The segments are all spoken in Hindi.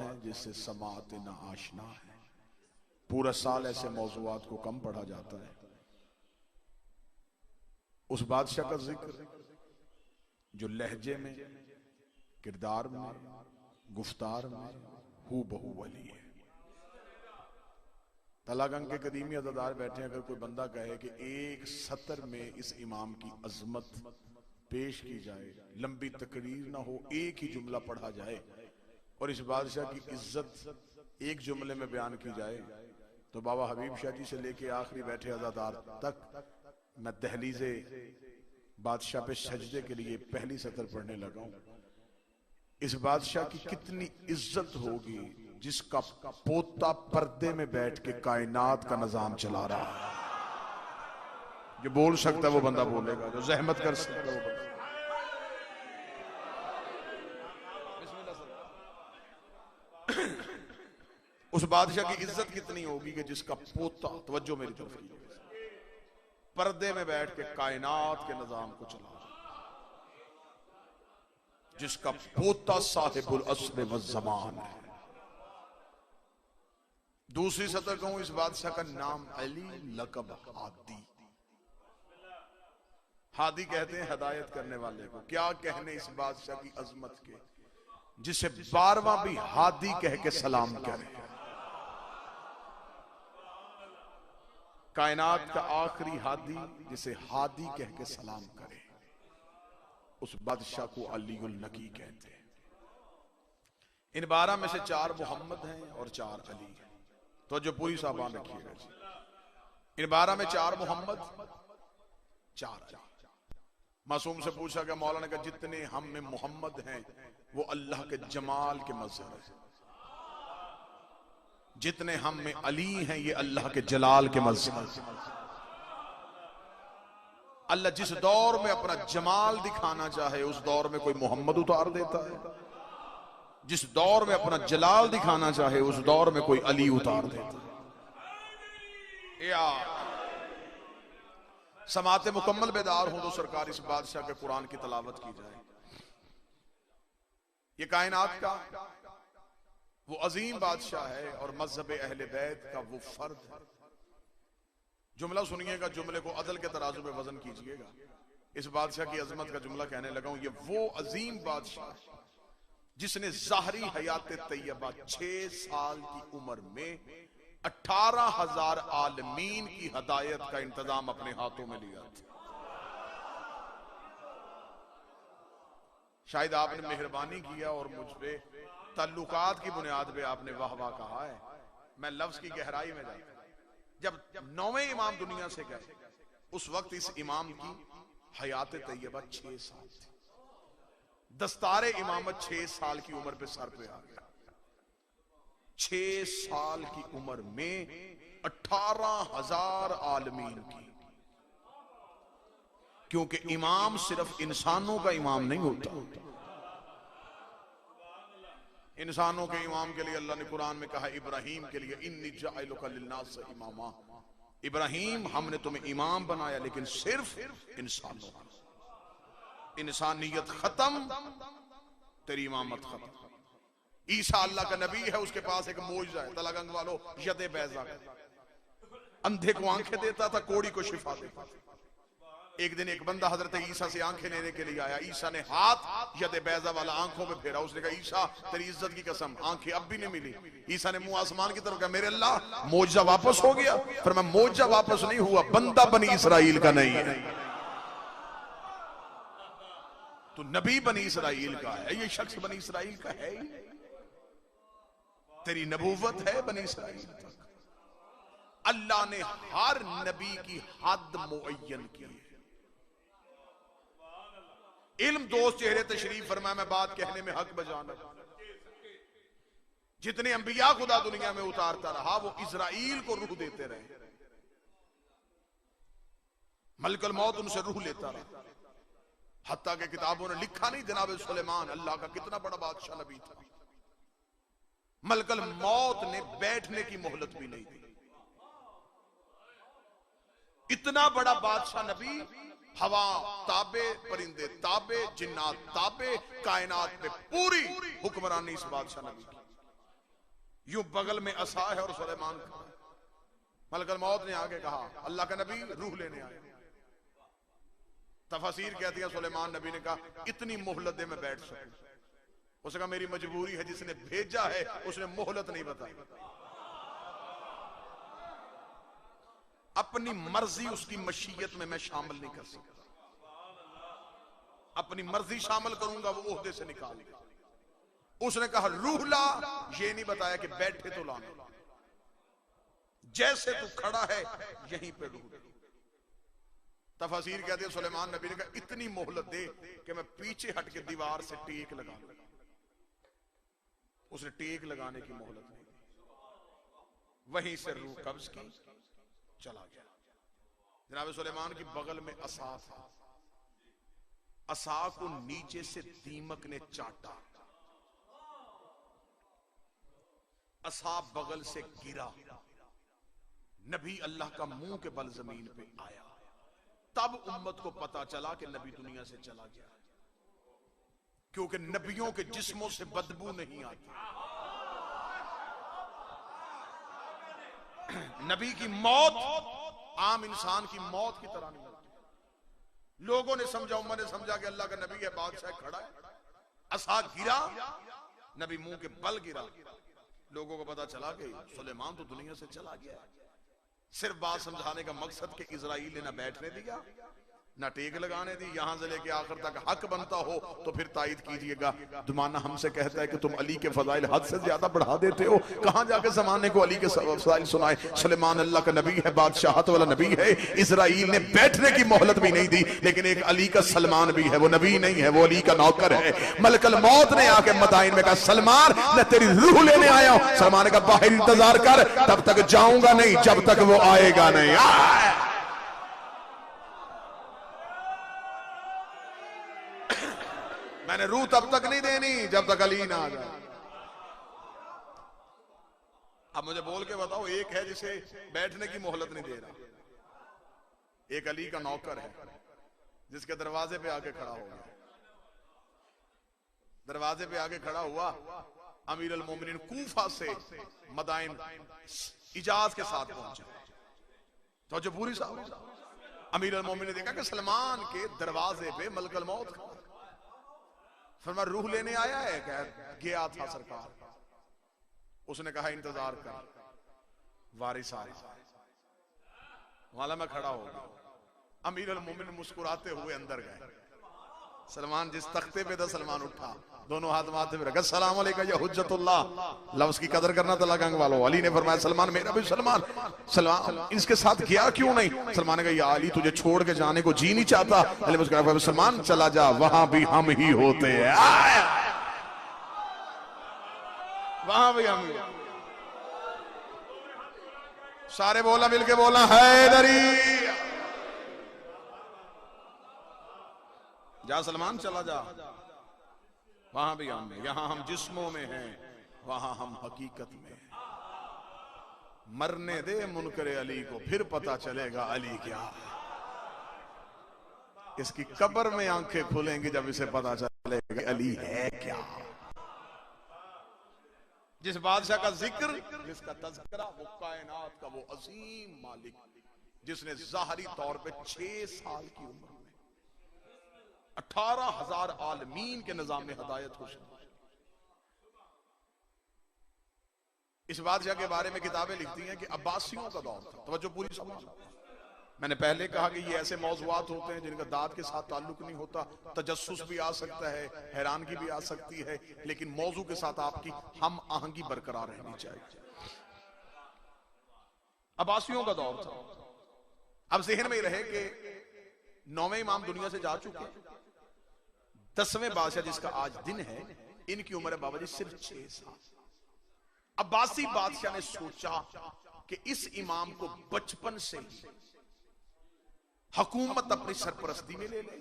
हैं जिससे समात ना आशना है। पूरा साल ऐसे मौजूआत को कम पढ़ा जाता है। उस बादशाह का जिक्र जो लहजे में, किरदार में, गुफ्तार में हू बहू वली है। तलागंग के कदीमी अदादार बैठे, अगर कोई बंदा कहे कि एक सतर में इस इमाम की अजमत पेश की जाए, लंबी तकरीर ना हो, एक ही जुमला पढ़ा जाए और इस बादशाह की इज्जत एक जुमले में बयान की जाए, तो बाबा हबीब शाह जी से लेके आखिरी बैठे अदादार तक मैं दहलीजे बादशाह पे सजदे के लिए पहली सतर पढ़ने लगा हूं। इस बादशाह की कितनी इज्जत होगी जिसका पोता पर्दे में बैठ के कायनात का निजाम चला रहा है। जो बोल सकता है वो बंदा बोलेगा, जो जहमत कर सकता है वो बंदा। उस बादशाह की इज्जत कितनी होगी कि जिसका पोता, तवज्जो मेरी तरफ कीजिए, पर्दे में बैठ के कायनात के निजाम को चला, जिसका पोता साहिबुल अस्र व ज़मान है। दूसरी सतर कहूं, इस बादशाह का नाम अली, लकब हादी। हादी कहते हैं हिदायत करने वाले को। क्या कहने इस बादशाह की अजमत के, जिसे 12वां भी हादी कह के सलाम करे। कायनात का आखिरी हादी जिसे हादी कह के सलाम करे, उस बादशाह को अलीउल नकी कहते हैं। इन 12 में से 4 मोहम्मद हैं और 4 अली हैं। तो जो पूरी साबान रखिएगा जी। इन 12 में 4 मोहम्मद, 4 अली। मासूम से पूछा गया, मौलाना का जितने हम में मोहम्मद हैं वो अल्लाह के जमाल के मज़हर है, जितने हम में अली हैं ये अल्लाह के जलाल के मज़हर। अल्लाह जिस दौर में अपना जमाल दिखाना चाहे उस दौर में कोई मोहम्मद उतार देता है, जिस दौर में अपना जलाल दिखाना चाहे उस दौर में कोई अली उतार देता है। या समाते मुकम्मल बेदार हो तो सरकार इस बादशाह के कुरान की तलावत की जाए। ये कायनात का वो अजीम बादशाह है और मजहब अहले बैत का वो फर्द है। जुमला सुनिएगा, जुमले को अदल के तराजू में वजन कीजिएगा। इस बादशाह की अजमत का जुमला कहने लगा हूं। ये वो अजीम बादशाह जिसने ज़ाहरी हयात तैयबा 6 साल की उम्र में 18,000 आलमीन की हदायत का इंतजाम अपने हाथों में लिया था। शायद आपने मेहरबानी किया और मुझ पे ताल्लुकात की बुनियाद पे आपने वाह वाह कहा है। मैं लफ्ज की गहराई में जाता, जब 9वें इमाम दुनिया से गए उस वक्त इस इमाम की हयात तैयबा 6 साल थी। दस्तारे इमामत 6 साल की उम्र पे सर पे आ गया। 6 साल की उम्र में 18,000 आलमीन की। क्योंकि इमाम सिर्फ इंसानों का इमाम नहीं होता। इंसानों के इमाम के लिए अल्लाह ने कुरान में कहा, इब्राहिम के लिए इन्नी जाइलुका लिन्नास इमामा, इब्राहिम हमने तुम्हें इमाम बनाया, लेकिन सिर्फ इंसानों का। इंसानियत खत्म, तेरी इमामत खत्म। ईसा अल्लाह का नबी है, उसके पास एक मौजज़ा है। तलागंग वालों, यदे बैजा, अंधे को आंखें देता था, कोड़ी को शिफा देता था। एक दिन एक बंदा हजरत ईसा से आंखें लेने के लिए आया। ईसा ने हाथ यदे बैजा वाला आंखों में फेरा। उसने कहा, ईसा तेरी इज्जत की कसम आंखें अब भी नहीं मिली। ईसा ने मुंह आसमान की तरफ कहा, मेरे अल्लाह मौजज़ा वापस हो गया। फिर मैं मौजज़ा वापस नहीं हुआ, बंदा बनी इसराइल का नहीं है, तो नबी बनी इसराइल का है। ये शख्स बनी इसराइल का है ही, तेरी नबूवत है बनी इसराइल तक। अल्लाह ने हर नबी की हद मुअय्यन की है। इल्म दोस्त चेहरे तशरीफ फरमाया, मैं बात कहने में हक बजाना। जितने अंबिया खुदा दुनिया में उतारता रहा वो इजराइल को रूह देते रहे। मलकल मौत उनसे रूह लेता रहा। हत्ता के किताबों ने लिखा नहीं, जनाब सुलेमान अल्लाह का कितना बड़ा बादशाह नबी था, मलकल मौत ने बैठने की मोहलत भी नहीं दी। इतना बड़ा बादशाह नबी, हवा ताबे, परिंदे ताबे, जिन्नात ताबे, कायनात पे पूरी हुक्मरानी इस बादशाह नबी की। यूं बगल में असा है और सुलेमान खड़ा है। मलकल मौत ने आगे कहा, अल्लाह का नबी रूह लेने आए। तफसीर कहती है सुलेमान नबी ने कहा इतनी मोहलत दे मैं बैठ सकूं। उसने कहा मेरी मजबूरी है, जिसने भेजा है उसने मोहलत नहीं बताई। अपनी मर्जी उसकी मशीयत में मैं शामिल नहीं कर सकता। अपनी मर्जी शामिल करूंगा वो ओहदे से निकालेगा। उसने कहा रूह ला, ये नहीं बताया कि बैठे तो लाना, जैसे तू खड़ा है यहीं पे रूह। तफसीर कहते हैं सुलेमान नबी ने कहा इतनी मोहलत दे कि मैं पीछे हट के दीवार से टेक लगा लूं। उसने टेक लगाने की मोहलत नहीं दी, वहीं से रूह कब्ज की, चला गया। जनाब सुलेमान की बगल में असा था। असा को नीचे से दीमक ने चाटा, असा बगल से गिरा। नबी अल्लाह का मुंह के बल जमीन पे आया। तब उम्मत को पता चला कि नबी दुनिया से चला गया, क्योंकि नबियों के जिस्मों से बदबू नहीं आती। नबी की मौत आम इंसान की मौत की तरह नहीं लगती। लोगों ने समझा, उम्मत ने समझा कि अल्लाह का नबी है, बादशाह खड़ा है। असा गिरा, नबी मुंह के बल गिरा। लोगों को पता चला कि सुलेमान तो दुनिया से चला गया। सिर्फ बात समझाने का मकसद कि इजराइल ने ना बैठने दिया ना टेक लगाने दी। यहां से लेके आखिर तक हक बनता हो तो फिर तायद कीजिएगा। दुमाना हमसे कहता है कि तुम अली के फजाइल हद से ज्यादा बढ़ा देते हो। कहां जाके जमाने को अली के फजाइल सुनाए। सुलेमान अल्लाह का नबी है, बादशाहत वाला नबी है। इजराइल ने बैठने की मोहलत भी नहीं दी, लेकिन एक अली का सलमान भी है, वो नबी नहीं है, वो अली का नौकर है। मलकल मौत ने आके मदाइन में कहा सलमान मैं तेरी रूह लेने आया हूं। सलमान का बाहर इंतजार कर, तब तक जाऊंगा नहीं जब तक वो आएगा नहीं। मैंने रूह तब तक नहीं देनी जब तक अली ना आ जाए। अब मुझे बोल के बताओ, एक है जिसे बैठने की मोहलत नहीं दे रहा, एक अली का नौकर है जिसके दरवाजे पे आके खड़ा हो गया। दरवाजे पे आके खड़ा हुआ, अमीर अल मोमिनीन कूफा से मदाइन इजाज के साथ पहुंचे। तो जो पूरी साहब अमीर अल मोमिनीन ने देखा कि सलमान के दरवाजे पे मलकल मौत खड़ा। फरमा रूह लेने आया है? क्या गया था सरकार। उसने कहा इंतजार कर, वारिस आया। वाला मैं खड़ा हो गया। अमीर अल मोमिनीन मुस्कुराते हुए अंदर गए। सलमान जिस तख्ते पे था सलमान उठा, दोनों हाथ माथे पे रखा, सलाम अलैका या हुज्जतुल्लाह। लफ्ज की कदर करना तो लगा वालों। अली ने फरमाया सलमान मेरा भी सलमान, सलमान इसके साथ गया क्यों नहीं? सलमान ने कहा या अली तुझे छोड़ के जाने को जी नहीं चाहता। अली मुस्कुराया सलमान चला जा, वहां भी हम ही होते हैं। वहां भी हम ही। सारे बोला मिलके बोला हैदरी। जा सलमान चला जा, वहां भी हम हैं। यहां हम जिस्मों में हैं, वहां हम हकीकत में हैं। मरने दे मुनकरे अली को, फिर पता चलेगा अली क्या। इसकी कब्र में आंखें खुलेंगी जब इसे पता चलेगा अली है क्या। जिस बादशाह का जिक्र, जिसका तज़किरा, वो कायनात का वो अजीम मालिक, जिसने ज़ाहरी तौर पे 6 साल की उम्र में 18,000 आलमीन के निजाम में हिदायत को सुना। इस बादशाह के बारे में किताबें लिखती हैं कि अब्बासियों का दौर था। तवज्जो पूरी समझ। मैंने पहले कहा कि ये ऐसे मौज़ूआत होते हैं जिनका दाद के साथ ताल्लुक नहीं होता। तजस्सुस भी आ सकता है, हैरानगी भी आ सकती है, लेकिन मौजू के साथ आपकी हम आहंगी बरकरार रहनी चाहिए। अब्बासियों का दौर था। अब ज़हन में रहे कि 9वें इमाम दुनिया से जा चुके हैं। 10वें बादशाह जिसका आज दिन है, इनकी उम्र है बाबा जी सिर्फ 6 साल। अब्बासी बादशाह ने सोचा कि इस इमाम को बचपन से हुकूमत अपनी सरपरस्ती में ले ले,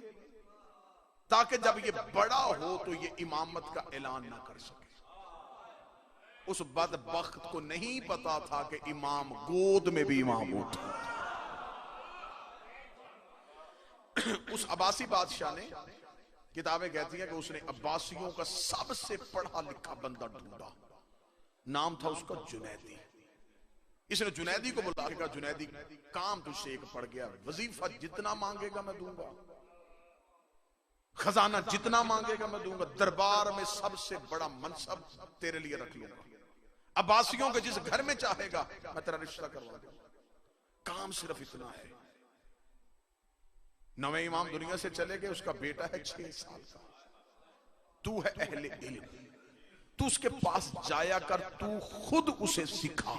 ताकि जब ये बड़ा हो तो ये इमामत का ऐलान ना कर सके। उस बदबख्त को नहीं पता था कि इमाम गोद में भी इमाम होता। उस अब्बासी बादशाह ने, किताबें कहती हैं कि उसने अब्बासियों का सबसे पढ़ा लिखा बंदा ढूंढा, नाम था उसका जुनैदी। इसने जुनैदी को बुला के कहा, जुनैदी काम तुझसे एक पड़ गया, वजीफा जितना मांगेगा मैं दूंगा, खजाना जितना मांगेगा मैं दूंगा, दरबार में सबसे बड़ा मनसब तेरे लिए रख लूंगा, अब्बासियों के जिस घर में चाहेगा मैं तेरा रिश्ता करवा दूंगा। काम सिर्फ इतना है। नवे इमाम दुनिया से चले गए, उसका बेटा है 6 साल का। तू है अहले इल्म, तू उसके पास जाया कर, तू खुद उसे सिखा,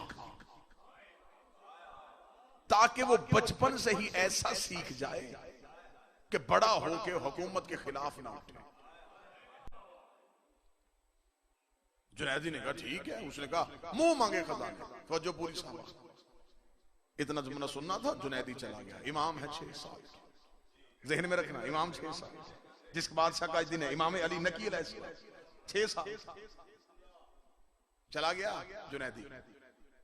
ताकि वो बचपन से ही ऐसा सीख जाए कि बड़ा होके हुकूमत के खिलाफ ना उठे। जुनैदी ने कहा ठीक है। उसने कहा मुंह मांगे खजाने, फौजो पूरी सामा। इतना जुमला सुनना था, जुनैदी चला गया। इमाम है 6 साल, जहन में रखना, इमाम 6 साल, जिस बादशाह का दिन है इमाम अली नकील है 6 साल। चला गया जुनैदी।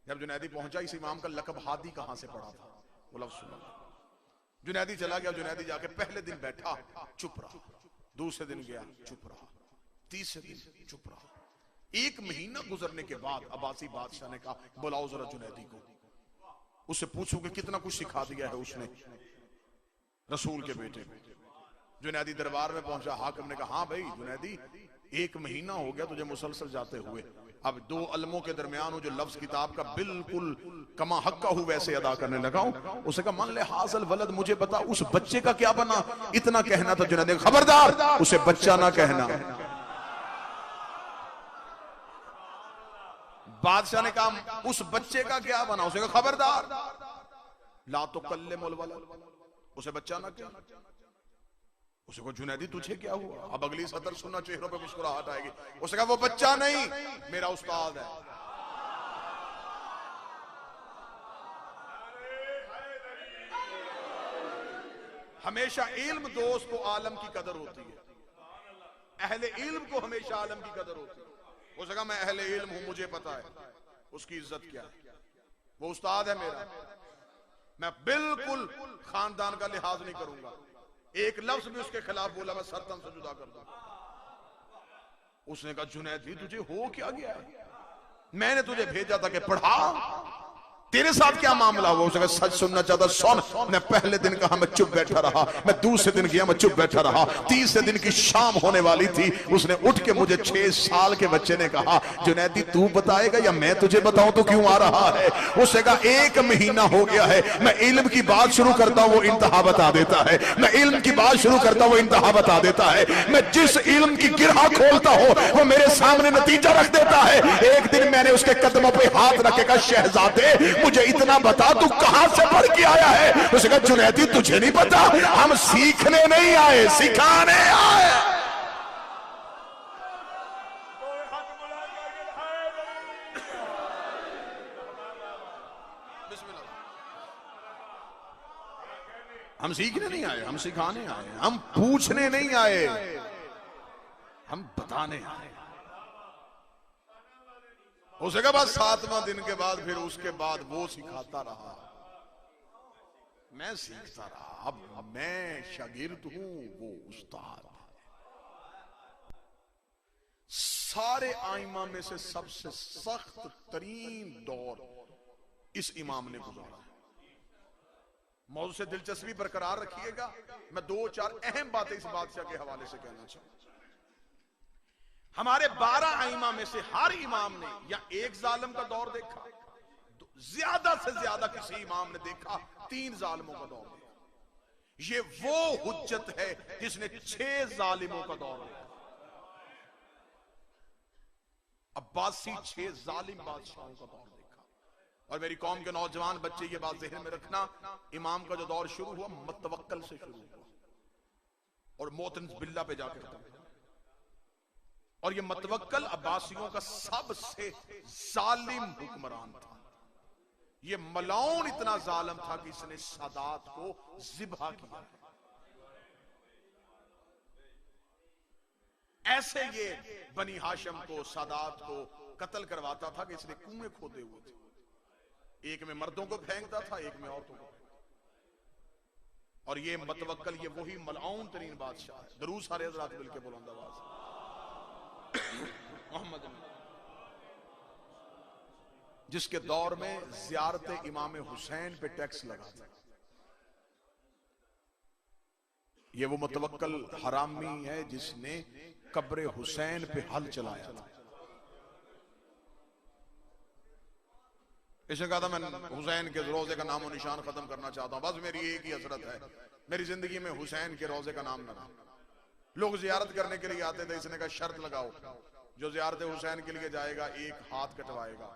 जब जुनैदी पहुंचा, इस इमाम का लकब हादी कहां से पड़ा था वो लफ्ज़ सुना। जुनैदी चला गया। जुनैदी जाके पहले दिन बैठा, चुप रहा, दूसरे दिन गया, चुप रहा, तीसरे दिन चुप रहा। 1 महीना गुजरने के बाद अब्बासी बादशाह ने कहा बुलाओ जरा जुनैदी को, उससे पूछो कि कितना कुछ सिखा दिया है उसने रसूल के बेटे को। जुनैदी दरबार में पहुंचा। हाकिम ने कहा हाँ भाई जुनैदी, 1 महीना हो गया तुझे मुसलसल जाते हुए, अब 2 अलमों के दरमियान जो लफ्ज किताब का बिल्कुल कमा हक्का हूं वैसे अदा करने लगा हूं। उसे कहा मन ले हासिल वलद, मुझे बता उस बच्चे का क्या बना। इतना कहना था जुनैदी, खबरदार उसे बच्चा ना कहना। बादशाह ने कहा उस बच्चे का क्या बना। उसे कहा खबरदार ला तो कल्ले मोल वाला, उसे बच्चा ना कहना। उसे को जुनैदी तुझे क्या हुआ। अब अगली सतर सुनना, चेहरों पे मुस्कुराहट आएगी। उसे कहा वो बच्चा नहीं, मेरा उस्ताद है। हमेशा इल्म दोस्त को आलम की कदर होती है, अहले इल्म को हमेशा आलम की कदर होती है। उसे कहा मैं अहले इल्म हूं, मुझे पता है उसकी इज्जत क्या है, वो उस्ताद है मेरा, मैं बिल्कुल खानदान का लिहाज नहीं करूंगा। एक लफ्ज भी उसके खिलाफ बोला मैं सर तन से जुदा कर दूंगा। उसने कहा जुनैदी तुझे हो क्या गया है, मैंने तुझे भेजा था कि पढ़ा, तेरे साथ क्या मामला हुआ। उसने कहा सच सुनना चाहता सुन। मैं पहले दिन कहा मैं चुप बैठा रहा, मैं दूसरे दिन गया मैं चुप बैठा रहा, तीसरे दिन की शाम होने वाली थी। उसने उठ के मुझे 6 साल के बच्चे ने कहा जुनैदी तू बताएगा या मैं तुझे बताऊं तो क्यों आ रहा है। उसने कहा 1 महीना हो गया है, मैं इल्म की बात शुरू करता हूं वो इंतहा बता देता है, मैं इल्म की बात शुरू करता हूं वो इंतहा बता देता है, मैं जिस इल्म की गिरहा खोलता हूं वो मेरे सामने नतीजा रख देता है। एक दिन मैंने उसके कदमों पे हाथ रखे, कहा शहजादे मुझे इतना बता तू कहां से पढ़ के आया है। उसने कहा जुनैदी तुझे नहीं पता, हम सीखने नहीं आए सिखाने आए। हम सीखने नहीं आए, हम सिखाने आए, हम पूछने नहीं आए, हम बताने आए। उसे कहा बस 7वां दिन के बाद फिर उसके बाद वो सिखाता रहा, मैं सीखता रहा। अब मैं शागिर्द हूं, वो उस्ताद। सारे आइमा में से सबसे सख्त तरीन दौर इस इमाम ने गुजारा है। मौजूद से दिलचस्पी बरकरार रखिएगा। मैं 2-4 अहम बातें इस बादशाह के हवाले से कहना चाहूंगा। हमारे 12 आइमा में से हर इमाम ने या एक जालिम का दौर देखा, ज्यादा से ज्यादा किसी इमाम ने देखा 3 जालिमों का दौर देखा। ये वो हुज्जत है जिसने 6 जालिमों का दौर देखा। अब्बासी 6 जालिम बादशाहों का दौर देखा। और मेरी कौम के नौजवान बच्चे ये बात ज़हन में रखना, इमाम का जो दौर शुरू हुआ मुतवक्कल से शुरू हुआ और मोतन बिल्ला पे जाकर खत्म हुआ। और ये मुतवक्कल अब्बासियों का सबसे जालिम हुक्मरान था। ये मलाउन इतना जालिम था कि इसने सादात को ज़िबहा किया। ऐसे ये बनी हाशिम को, सादात को कत्ल करवाता था कि इसने कुएं खोदे हुए थे, एक में मर्दों को फेंकता था, एक में औरतों को। और ये मुतवक्कल ये वही मलआउन तरीन बादशाह है। दरूद सारे हज़रात मिलके बुलंद आवाज़ मोहम्मद जिसके दौर में ज़ियारत इमाम हुसैन पे टैक्स लगा था। ये वो मुतवक्कल हरामी है जिसने कब्र हुसैन पे हल चलाया था। इसने कहा था मैं हुसैन के रोजे का नामो निशान खत्म करना चाहता हूं, बस मेरी एक ही हसरत है, मेरी जिंदगी में हुसैन के रोजे का नाम ना रहे। लोग जियारत करने के लिए आते थे, इसने कहा शर्त लगाओ, जो जियारत हुसैन के लिए जाएगा एक हाथ कटवाएगा,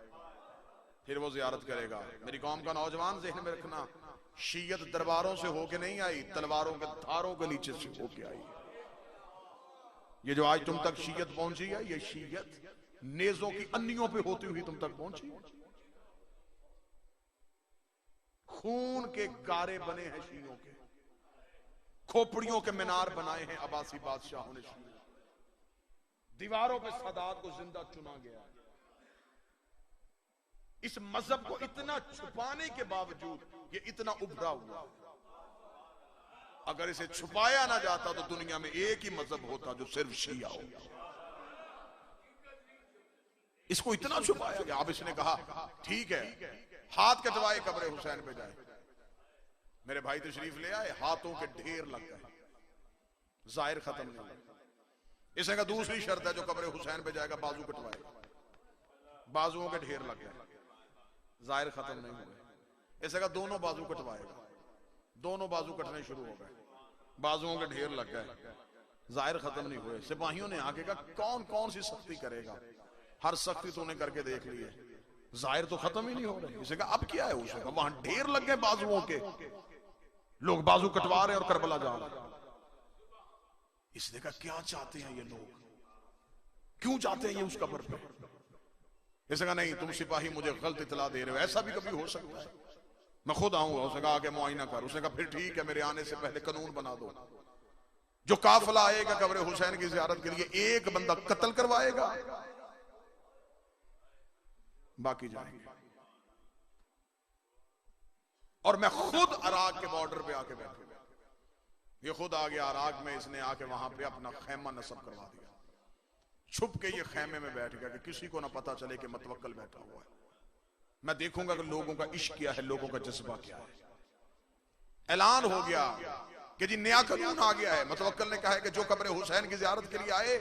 फिर वो जियारत करेगा। मेरी कौम का नौजवान ज़हन में रखना, शीयत दरबारों से होके नहीं आई, तलवारों के धारों के नीचे से होके आई। ये जो आज तुम तक शीयत पहुंची है, ये शीयत नेजों की अन्नियों पे होती हुई तुम तक पहुंची। खून के गारे बने हैं शीयों के, खोपड़ियों के मीनार बनाए हैं अब्बासी बादशाहों ने, दीवारों पे सदात को जिंदा चुना गया। इस मजहब को इतना छुपाने के बावजूद ये इतना उभरा हुआ। अगर इसे छुपाया ना जाता तो दुनिया में एक ही मजहब होता जो सिर्फ शिया हो। इसको इतना छुपाया गया। अब इसने कहा ठीक है, हाथ कटवाए कब्र हुसैन पे जाए। मेरे भाई तशरीफ ले आए, हाथों के ढेर लग गए, जाहिर खत्म नहीं हुआ। इसने कहा दूसरी शर्त है, जो कब्र हुसैन पे जाएगा बाजू कटवाएगा। बाजुओं के ढेर लग गए, जाहिर खत्म नहीं हुए। इसने कहा दोनों बाजू कटवाएगा। दोनों बाजू कटने शुरू हो गए, बाजुओं के ढेर लग गए, जाहिर खत्म नहीं हुए। सिपाहियों ने आगे कहा कौन कौन सी सख्ती करेगा, हर सख्ती तूने करके देख ली है, जाहिर तो खत्म ही नहीं हो रही। इसे कहा अब क्या है? उसे कहा वहां ढेर लग गए बाजुओं के, लोग बाजू कटवा रहे और करबला जा रहे। इसने कहा क्या चाहते हैं ये लोग, क्यों चाहते हैं ये उस कब्र पे? इसने कहा नहीं, तुम सिपाही मुझे गलत इतला दे रहे हो, ऐसा भी कभी हो सकता है, मैं खुद आऊंगा। उसने कहा आके मुआयना कर। उसने कहा फिर ठीक है, मेरे आने से पहले कानून बना दो, जो काफिला आएगा कब्र हुसैन की ज़ियारत के लिए, एक बंदा कत्ल करवाएगा, बाकी जाएंगे। और मैं खुद अराक के बॉर्डर पे आके बैठूंगा। ये खुद आ गया अराक में, इसने आके वहां पे अपना खैमा नस्ब करवा दिया। छुप के ये खैमे में बैठ गया कि किसी को ना पता चले कि मतवक्कल बैठा हुआ है। मैं देखूंगा कि लोगों का इश्क क्या है, लोगों का जज्बा क्या है। ऐलान हो गया कि जी नया कानून आ गया है। मतवक्कल ने कहा है कि जो कब्र हुसैन की ज़ियारत के लिए आए,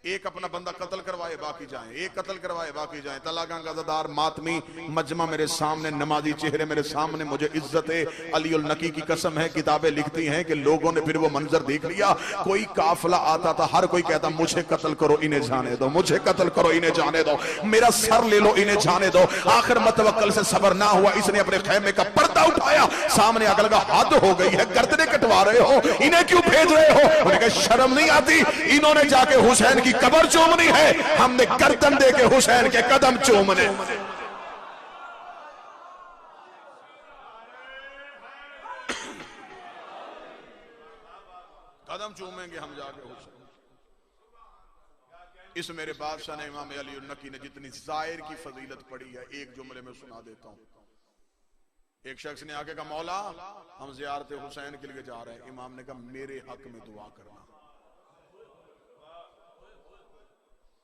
एक अपना बंदा कत्ल करवाए बाकी जाएं, एक कत्ल करवाए बाकी जाएं। तलागा गज़ादार मातमी मजमा मेरे सामने, नमाजी चेहरे मेरे सामने, मुझे इज्जत अली उल नकी की कसम है, किताबें लिखती हैं कि लोगों ने फिर वो मंजर देख लिया। कोई काफिला आता था, हर कोई कहता मुझे कत्ल करो, इन्हें जाने दो, मुझे कत्ल करो, इन्हें जाने दो, मेरा सर ले लो, इन्हें जाने दो। आखिर मतवक्कल से सबर ना हुआ, इसने अपने खैमे का पर्दा उठाया, सामने आकर लगा हद हो गई है, गर्दनें कटवा रहे हो, इन्हें क्यों भेज रहे हो? उन्हें कहा शर्म नहीं आती? इन्होंने जाके हुसैन की कब्र चूमनी है, हमने गर्दन दे के हुसैन के कदम चूमने। कदम चूमेंगे हम जाके हुसैन। इस मेरे बादशाह ने, इमाम अली नकी ने जितनी जाहिर की फजीलत पड़ी है, एक जुमले में सुना देता हूं। एक शख्स ने आके कहा मौला हम ज़ियारत हुसैन के लिए जा रहे हैं। इमाम ने कहा मेरे हक में दुआ करना।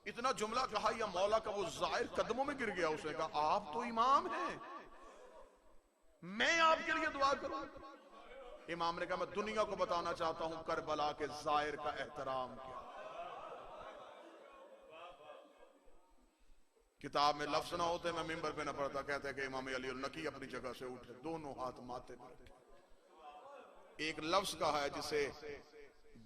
इतना जुमला कहा या मौला का वो जाहिर कदमों में गिर गया। उसने कहा आप तो इमाम हैं, मैं आपके लिए दुआ करूं? इमाम ने कहा मैं दुनिया को बताना चाहता हूं करबला के जाहिर का एहतराम क्या। किताब में लफ्ज ना होते, मैं मिंबर पे ना पढ़ता। कहते हैं कि इमाम अली नकी अपनी जगह से उठे, दोनों हाथ माथे पर रखे। एक लफ्ज कहा है जिसे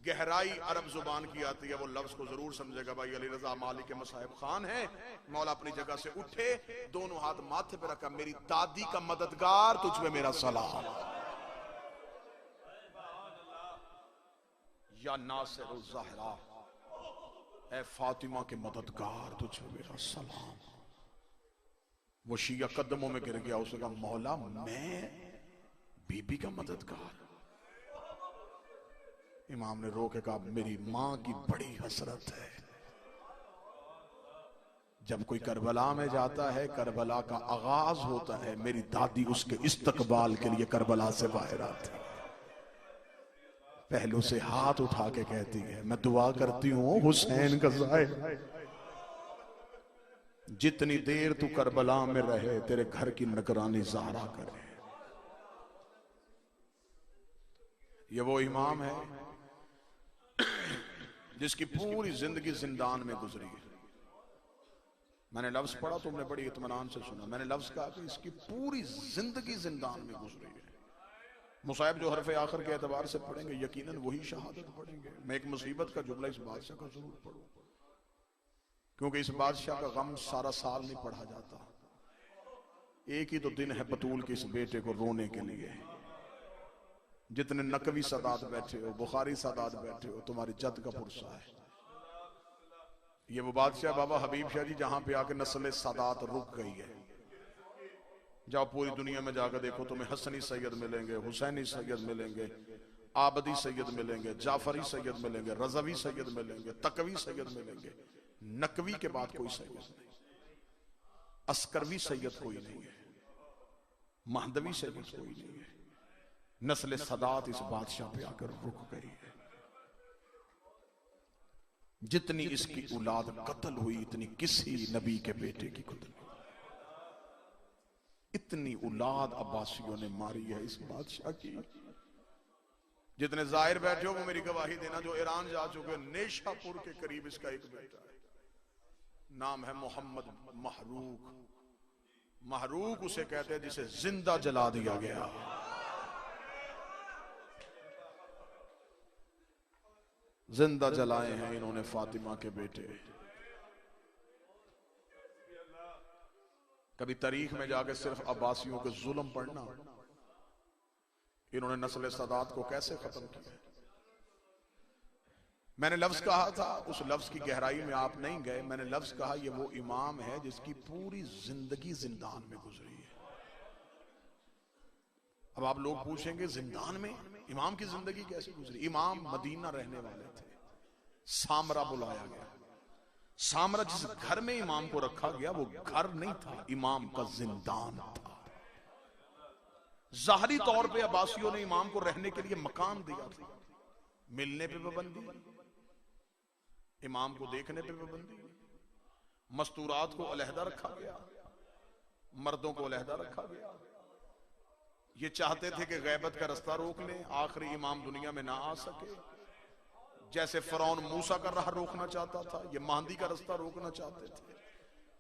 गहराई अरब जुबान की आती है, वो लफ्ज को जरूर समझेगा भाई। अली रजा मालिक के मसाहिब खान है। मौला अपनी जगह से उठे, दोनों हाथ माथे पे रखा, मेरी दादी का मददगार तुझ पे मेरा सलाम, या नासिर ज़हरा, ऐ फातिमा के मददगार तुझ पे मेरा सलाम। वो शिया कदमों में गिर गया। उसने कहा मौला मैं बीबी का मददगार? इमाम ने रो के कहा मेरी मां की बड़ी हसरत है, जब कोई करबला में जाता है, करबला का आगाज होता है, मेरी दादी उसके इस्तकबाल के लिए करबला से बाहर आती है, पहलू से हाथ उठा के कहती है मैं दुआ करती हूं हुसैन का ज़ाहिर जितनी देर तू करबला में रहे तेरे घर की निगरानी ज़हरा करे। ये वो इमाम है जिसकी पूरी जिंदगी जिंदान में गुजरी है। मैंने लफ्ज पढ़ा, तुमने बड़ी इत्मीनान से सुना। मैंने लफ्ज कहा कि इसकी पूरी जिंदगी जिंदान में गुजरी है। मुसाहिब जो हरफ आखिर के एतबार से पढ़ेंगे यकीनन वही शहादत पढ़ेंगे। मैं एक मुसीबत का जुमला इस बादशाह का जरूर पढ़ूं, क्योंकि इस बादशाह का गम सारा साल नहीं पढ़ा जाता। एक ही तो दिन है बतूल के इस बेटे को रोने के लिए। जितने नकवी सादात बैठे हो, बुखारी सादात बैठे हो, तुम्हारी जद का पुरसा है। ये वो बादशाह बाबा हबीब शाह जी जहां पे आके नस्ल सादात रुक गई है। जाओ पूरी दुनिया में जाकर देखो, तुम्हें हसनी सैयद मिलेंगे, हुसैनी सैयद मिलेंगे, आबदी सैयद मिलेंगे, जाफरी सैयद मिलेंगे, रजवी सैयद मिलेंगे, तकवी सैयद मिलेंगे। नकवी के बाद कोई सैयद नहीं, अस्करवी सैयद कोई नहीं है, महदवी सैयद कोई नहीं है। नस्ल सदात इस बादशाह पे आकर रुक गई है। जितनी इसकी औलाद कत्ल हुई इतनी किसी नबी के बेटे की कत्ल हुई। इतनी औलाद अब्बासियों ने मारी है इस बादशाह की। जितने जाहिर बैठे हो वो मेरी गवाही देना, जो ईरान जा चुके, नेशापुर के करीब इसका एक बेटा है, नाम है मोहम्मद महरूक। महरूक उसे कहते हैं जिसे जिंदा जला दिया गया। जिंदा जलाए हैं इन्होंने फातिमा के बेटे। कभी तारीख में जाके सिर्फ अब्बासियों के जुल्म पढ़ना, इन्होंने नस्ल सदात को कैसे खत्म किया। मैंने लफ्ज कहा था, उस लफ्ज की गहराई में आप नहीं गए। मैंने लफ्ज कहा ये वो इमाम है जिसकी पूरी जिंदगी जिंदान में गुजरी है। अब आप लोग पूछेंगे जिंदान में इमाम की जिंदगी कैसे गुजरी। इमाम मदीना रहने वाले थे, सामरा बुलाया गया। सामरा जिस घर में इमाम को रखा गया वो घर नहीं था, इमाम का जिंदान था। ज़ाहरी तौर पे अब्बासियों ने इमाम को रहने के लिए मकान दिया था, मिलने पे पाबंदी, इमाम को देखने पे पाबंदी, मस्तूरात को अलहदा रखा गया, मर्दों को अलहदा रखा गया। ये चाहते थे कि गैबत का रास्ता रोक लें, आखिरी इमाम दुनिया में ना आ सके। जैसे फरौन मूसा का राह रोकना चाहता था, ये महदी का रास्ता रोकना चाहते थे।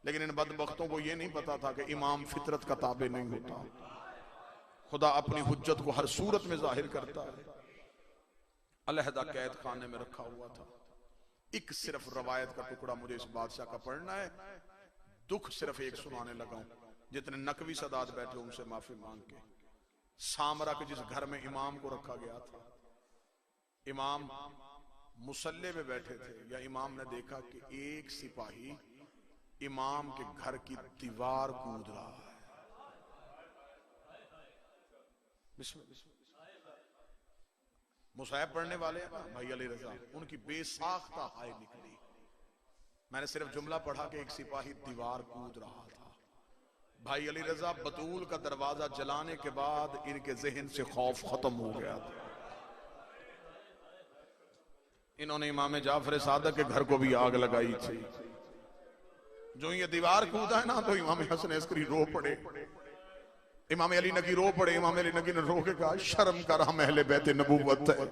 लेकिन इन बदबख्तों को ये नहीं पता था कि इमाम फितरत का ताबे नहीं होता। खुदा अपनी हुज्जत को हर सूरत में जाहिर करता है। अलहदा कैद खाने में रखा हुआ था। एक सिर्फ रवायत का टुकड़ा मुझे इस बादशाह का पढ़ना है, दुख सिर्फ एक सुनाने लगा हूं। जितने नकवी सदात बैठे उनसे माफी मांग के। सामरा के जिस घर में इमाम को रखा गया था, इमाम मुसल्ले में बैठे थे, या इमाम ने देखा कि एक सिपाही इमाम के घर की दीवार कूद रहा है। मुसाहिब पढ़ने वाले हैं ना भाई अली रजा, उनकी बेसाख्ता हाय निकली। मैंने सिर्फ जुमला पढ़ा कि एक सिपाही दीवार कूद रहा था। भाई अली रजा बतूल का दरवाजा जलाने के बाद इनके जहन से खौफ खत्म हो गया था। इन्होंने इमाम जाफर सादक के घर को भी आग लगाई थी। जो ये दीवार कूदा है ना, तो इमाम हसन अस्करी रो पड़े, इमाम अली नकी रो पड़े। इमाम अली नकी ने रो के कहा, शर्म कर, हम अहले बैत नबूवत है,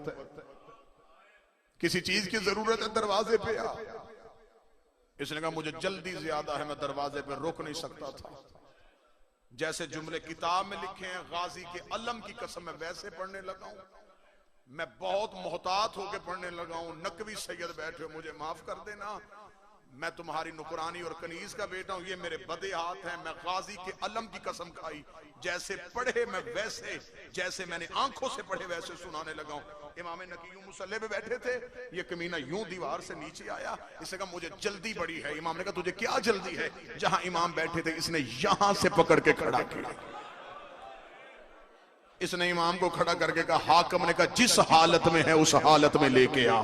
किसी चीज की जरूरत है दरवाजे पे आ। इसने कहा मुझे जल्दी ज्यादा है, मैं दरवाजे पे रोक नहीं सकता था। जैसे जुमले किताब में लिखे हैं, गाजी के अलम की कसम मैं वैसे पढ़ने लगा हूं। मैं बहुत मोहतात होकर पढ़ने लगा हूं। नकवी सैयद बैठे हो, मुझे माफ कर देना, मैं तुम्हारी नुकरानी और कनीज का बेटा हूं। ये मेरे बदे हाथ हैं। मैं गाजी के अलम की कसम खाई, जैसे पढ़े मैं वैसे, जैसे मैंने आंखों से पढ़े वैसे सुनाने लगा हूं। इमाम नकी यूं मुसल्ले पे बैठे थे, ये कमीना यूं दीवार से नीचे आया। इसने कहा मुझे जल्दी बड़ी है। इमाम ने कहा तुझे क्या जल्दी है? जहां इमाम बैठे थे इसने यहां से पकड़ के खड़ा किया। इसने इमाम को खड़ा करके कहा, हाकिम ने कहा जिस हालत में है उस हालत में लेके आ।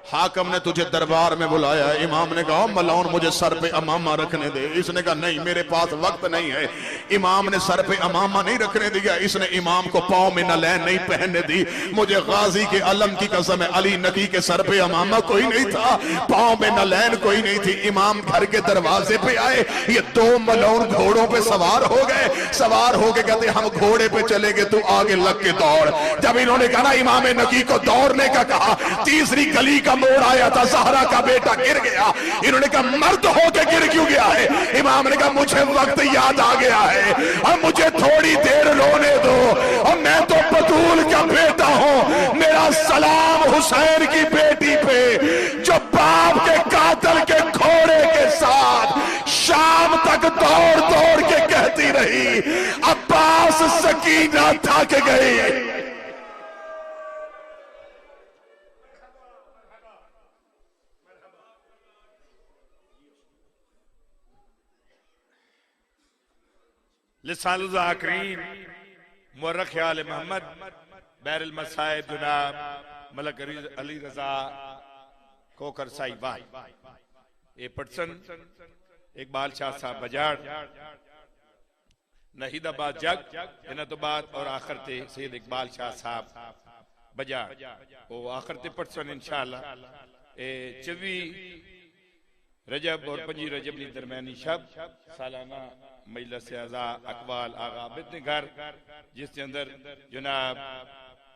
हाकिम ने तुझे दरबार में बुलाया। इमाम ने कहा मलौन मुझे सर पे अमामा रखने दे। इसने कहा नहीं, मेरे पास वक्त नहीं है। इमाम ने सर पे अमामा नहीं रखने दिया, इसने इमाम को पाँव में नलैन नहीं पहनने दी। मुझे गाजी के अलम की कसम है, अली नकी के सर पे अमामा कोई नहीं था, पाँव में नलैन कोई नहीं थी। इमाम घर के दरवाजे पे आए, ये दो मलौन घोड़ों पे सवार हो गए। सवार हो के कहते हम घोड़े पे चलेंगे, तू आगे लग के दौड़। जब इन्होंने कहा इमाम नकी को दौड़ने का कहा, तीसरी गली का मोड़ आया था, ज़हरा का बेटा गिर गया। इन्होंने कहा मर्द होके गिर क्यों गया है? इमाम ने कहा मुझे वक्त याद आ गया है और मुझे थोड़ी देर रोने दो, और मैं तो बतूल का बेटा हूं। मेरा सलाम हुसैन की बेटी पे जो बाप के कातल के घोड़े के साथ शाम तक दौड़ दौड़ के कहती रही, अब्बास सकीना थक गई। लिसानुल आखरीन मुर्रख ख्याल मोहम्मद बैरुल मसाइब जनाब मलक अली रजा कोकर साहिबान ए पटसन इकबाल शाह साहब बजाड़ नहीदाबाद जग इन्हें तो बाद और आखिर ते सैयद इकबाल शाह साहब बजाड़ वो आखिर ते पटसन इंशाअल्लाह ए 24 रजब और 25 रजब की दरमियानी शब सालाना मजलिस आज़ा अकबाल आगा आबिद ने घर, जिसके अंदर जनाब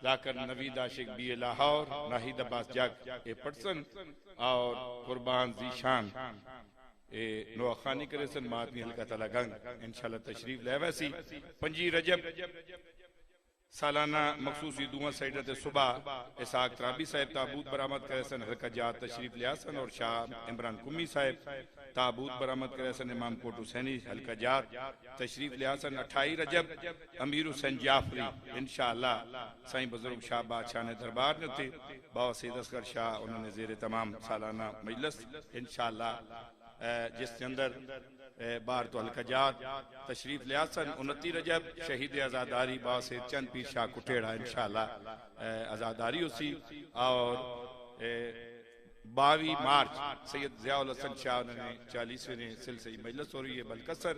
जाकर नवीद आशिक बी लाहौर नाहिद अब्बास जग ए पटसन और कुर्बान जीशान ए नोखानी करे सन मातमी हल्का तला गंग इंशाल्लाह तशरीफ ले वैसी 25 रजब सालाना मखसूसी दुआ साइड ते सुबह इसाक त्राबी साहब ताबूत बरामद करे सन हल्का जात तशरीफ लिया सन और शाह इमरान कुमी साहब ताबूत बरामद करे सन इमाम कोट हुसैनी हल्का जात तशरीफ लिया सन 28 रजब अमीर हुसैन जाफरी इंशाअल्लाह साईं बुजुर्ग शाह बादशाह ने दरबार ने थे बाबा सैयद असगर शाह उन्होंने जेर तमाम सालाना मजलिस इंशाअल्लाह जिसके अंदर बार तो अलकजात तशरीफ लिया सन 29 रजब शहीद आज़ादारी बाबा सैयद चंद पीर शाह कुटेड़ा इंशाअल्लाह आज़ादारी उसी और 22 मार्च सैयद ज़ियाउल हसन शाह ने 40वें सिलसिले मजलिस हो रही है बलकसर।